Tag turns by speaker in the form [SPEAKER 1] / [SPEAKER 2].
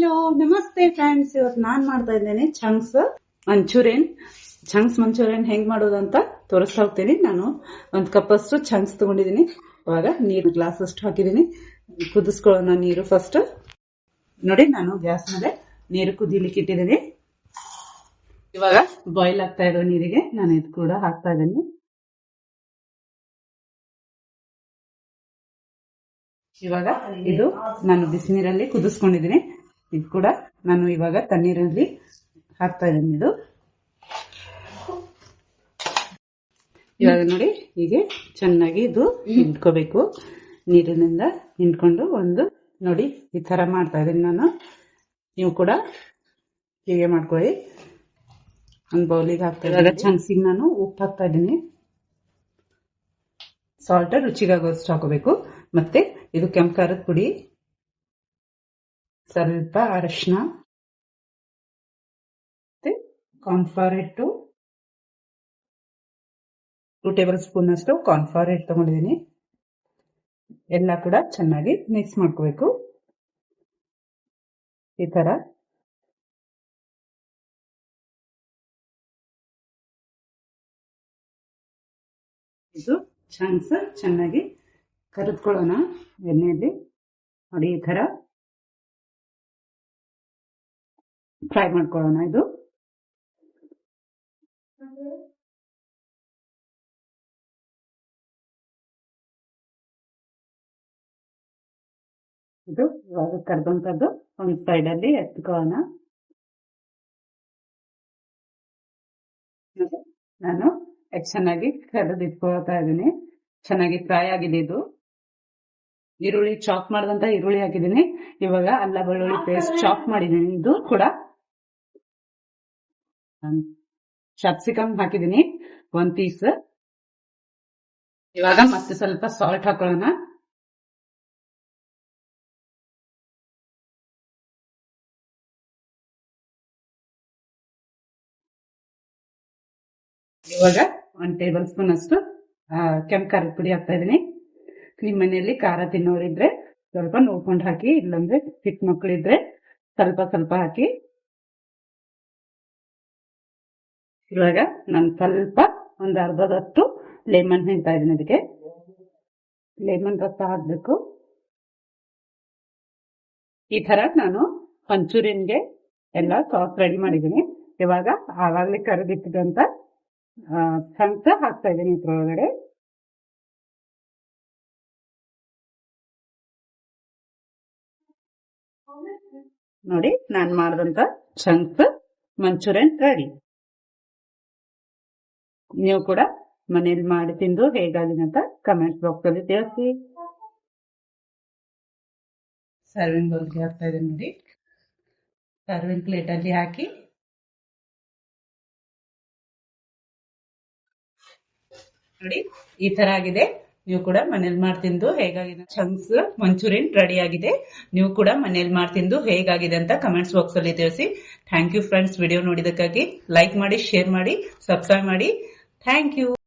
[SPEAKER 1] Hello ನಮಸ್ತೆ friends, ಇವತ್ತು ನಾನ್ ಮಾಡ್ತಾ ಇದ್ದೇನೆ ಚಂಕ್ಸ್ ಮಂಚೂರಿಯನ್ ಹೆಂಗ್ ಮಾಡೋದಂತ ತೋರಿಸ್ತಾ ಹೋಗ್ತೀನಿ. ನಾನು ಒಂದ್ ಕಪ್ ಅಷ್ಟು ಚಂಕ್ಸ್ ತಗೊಂಡಿದ್ದೀನಿ. ಇವಾಗ ನೀರು ಗ್ಲಾಸ್ ಅಷ್ಟು ಹಾಕಿದೀನಿ. ಕುದಿಸ್ಕೊಳ್ಳೋಣ ನೀರು ಫಸ್ಟ್. ನೋಡಿ, ನಾನು ಗ್ಯಾಸ್ ಮೇಲೆ ನೀರು ಕುದಿಲಿಕ್ಕೆ ಇಟ್ಟಿದ್ದೀನಿ. ಇವಾಗ ಬಾಯ್ಲ್ ಆಗ್ತಾ ಇರೋ ನೀರಿಗೆ ನಾನು ಇದು ಕೂಡ ಹಾಕ್ತಾ ಇದ್ದೀನಿ. ಇವಾಗ ಇದು ನಾನು ಬಿಸಿನೀರಲ್ಲಿ ಕುದಿಸ್ಕೊಂಡಿದ್ದೀನಿ. ಇದು ಕೂಡ ನಾನು ಇವಾಗ ತಣ್ಣೀರಲ್ಲಿ ಹಾಕ್ತಾ ಇದ್ದೀನಿ. ಇದು ಇವಾಗ ನೋಡಿ, ಹೀಗೆ ಚೆನ್ನಾಗಿ ಇದು ಹಿಂಡ್ಕೋಬೇಕು. ನೀರಿನಿಂದ ಹಿಂಡ್ಕೊಂಡು ನೋಡಿ ಈ ತರ ಮಾಡ್ತಾ ಇದ್ದೀನಿ ನಾನು. ನೀವು ಕೂಡ ಹೀಗೆ ಮಾಡ್ಕೊಳ್ಳಿ. ಒಂದು ಬೌಲಿಗೆ ಹಾಕ್ತಾ ಇವಾಗ ಚಂಕ್ಸಿಗೆ ನಾನು ಉಪ್ಪು ಹಾಕ್ತಾ ಇದ್ದೀನಿ. ಸಾಲ್ಟ್ ರುಚಿಗಾಗೋಷ್ಟು ಹಾಕೋಬೇಕು. ಮತ್ತೆ ಇದು ಕೆಂಪು ಖಾರದ ಪುಡಿ, ಸ್ವಲ್ಪ ಅರಿಶಿನ, ಮತ್ತೆ ಕಾರ್ನ್ಫ್ಲವರ್ ಹಿಟ್ಟು 2 ಟೇಬಲ್ ಸ್ಪೂನ್ ಅಷ್ಟು ಕಾರ್ನ್ಫ್ಲವರ್ ಹಿಟ್ಟು ತಗೊಂಡಿದ್ದೀನಿ. ಎಲ್ಲ ಕೂಡ ಚೆನ್ನಾಗಿ ಮಿಕ್ಸ್ ಮಾಡ್ಕೋಬೇಕು. ಈ ತರ ಇದು ಚಂಕ್ಸ್ ಚೆನ್ನಾಗಿ ಕರಿದ್ಕೊಳ್ಳೋಣ ಎಣ್ಣೆಯಲ್ಲಿ. ನೋಡಿ, ಈ ತರ ಫ್ರೈ ಮಾಡ್ಕೊಳ್ಳೋಣ. ಇದು ಇವಾಗ ಕರ್ದಂತದ್ದು ಒಂದು ಸೈಡ್ ಅಲ್ಲಿ ಎತ್ಕೊಳ್ಳೋಣ. ನಾನು ಚೆನ್ನಾಗಿ ಕರೆದು ಇಟ್ಕೊಳ್ತಾ ಇದ್ದೀನಿ. ಚೆನ್ನಾಗಿ ಫ್ರೈ ಆಗಿದೆ. ಇದು ಈರುಳ್ಳಿ ಚಾಪ್ ಮಾಡಿದಂತ ಈರುಳ್ಳಿ ಹಾಕಿದ್ದೀನಿ. ಇವಾಗ ಅಲ್ಲ ಬೆಳ್ಳುಳ್ಳಿ ಪೇಸ್ಟ್ ಚಾಪ್ ಮಾಡಿದ್ದೀನಿ. ಇದು ಕೂಡ ಕ್ಯಾಪ್ಸಿಕಮ್ ಹಾಕಿದ್ದೀನಿ 1 ಪೀಸ್. ಇವಾಗ ಮತ್ತೆ ಸ್ವಲ್ಪ ಸಾಲ್ಟ್ ಹಾಕೊಳ್ಳೋಣ. ಇವಾಗ 1 ಟೇಬಲ್ ಸ್ಪೂನ್ ಅಷ್ಟು ಕೆಂಪು ಖಾರದ ಪುಡಿ ಹಾಕ್ತಾ ಇದೀನಿ. ನಿಮ್ಮ ಮನೆಯಲ್ಲಿ ಖಾರ ತಿನ್ನೋರಿದ್ರೆ ಸ್ವಲ್ಪ ನೋಡ್ಕೊಂಡು ಹಾಕಿ, ಇಲ್ಲಾಂದ್ರೆ ಚಿಕ್ಕ ಮಕ್ಕಳಿದ್ರೆ ಸ್ವಲ್ಪ ಸ್ವಲ್ಪ ಹಾಕಿ. ಇವಾಗ ನಾನು ಸ್ವಲ್ಪ ಒಂದು ಅರ್ಧದಷ್ಟು ಲೆಮನ್ ಹಿಂಡ್ತಾ ಇದೀನಿ. ಅದಕ್ಕೆ ಲೆಮನ್ ರಸ ಹಾಕ್ಬೇಕು. ಈ ತರ ನಾನು ಮಂಚೂರಿಯನ್ಗೆ ಎಲ್ಲ ಸಾಸ್ ರೆಡಿ ಮಾಡಿದ್ದೀನಿ. ಇವಾಗ ಆವಾಗಲೇ ಕರೆದಿಟ್ಟಿದಂತ ಚಂಕ್ಸ್ ಹಾಕ್ತಾ ಇದ್ದೀನಿ ಇದ್ರೊಳಗಡೆ. ನೋಡಿ, ನಾನು ಮಾಡಿದಂತ ಚಂಕ್ಸ್ ಮಂಚೂರಿಯನ್ ರೆಡಿ. ನೀವು ಕೂಡ ಮನೇಲಿ ಮಾಡಿ ತಿಂದು ಹೇಗಾಗಿದೆ ಅಂತ ಕಮೆಂಟ್ ಬಾಕ್ಸ್ ಅಲ್ಲಿ ತಿಳಿಸಿ. ಸರ್ವಿಂಗ್ ಬೌಲ್ಗೆ ಹಾಕ್ತಾ ಇದ್ದೀನಿ. ನೋಡಿ, ಸರ್ವಿಂಗ್ ಪ್ಲೇಟ್ ಅಲ್ಲಿ ಹಾಕಿ ನೋಡಿ, ಈ ತರ ಆಗಿದೆ. ನೀವು ಕೂಡ ಮನೇಲಿ ಮಾಡ್ತಿಂದು ಹೇಗಾಗಿದೆ. ಚಂಕ್ಸ್ ಮಂಚೂರಿಯನ್ ರೆಡಿ ಆಗಿದೆ. ನೀವು ಕೂಡ ಮನೇಲಿ ಮಾಡ್ತಿಂದು ಹೇಗಾಗಿದೆ ಅಂತ ಕಮೆಂಟ್ಸ್ ಬಾಕ್ಸ್ ಅಲ್ಲಿ ತಿಳಿಸಿ. ಥ್ಯಾಂಕ್ ಯು ಫ್ರೆಂಡ್ಸ್, ವಿಡಿಯೋ ನೋಡಿದಕ್ಕಾಗಿ. ಲೈಕ್ ಮಾಡಿ, ಶೇರ್ ಮಾಡಿ, ಸಬ್ಸ್ಕ್ರೈಬ್ ಮಾಡಿ. Thank you.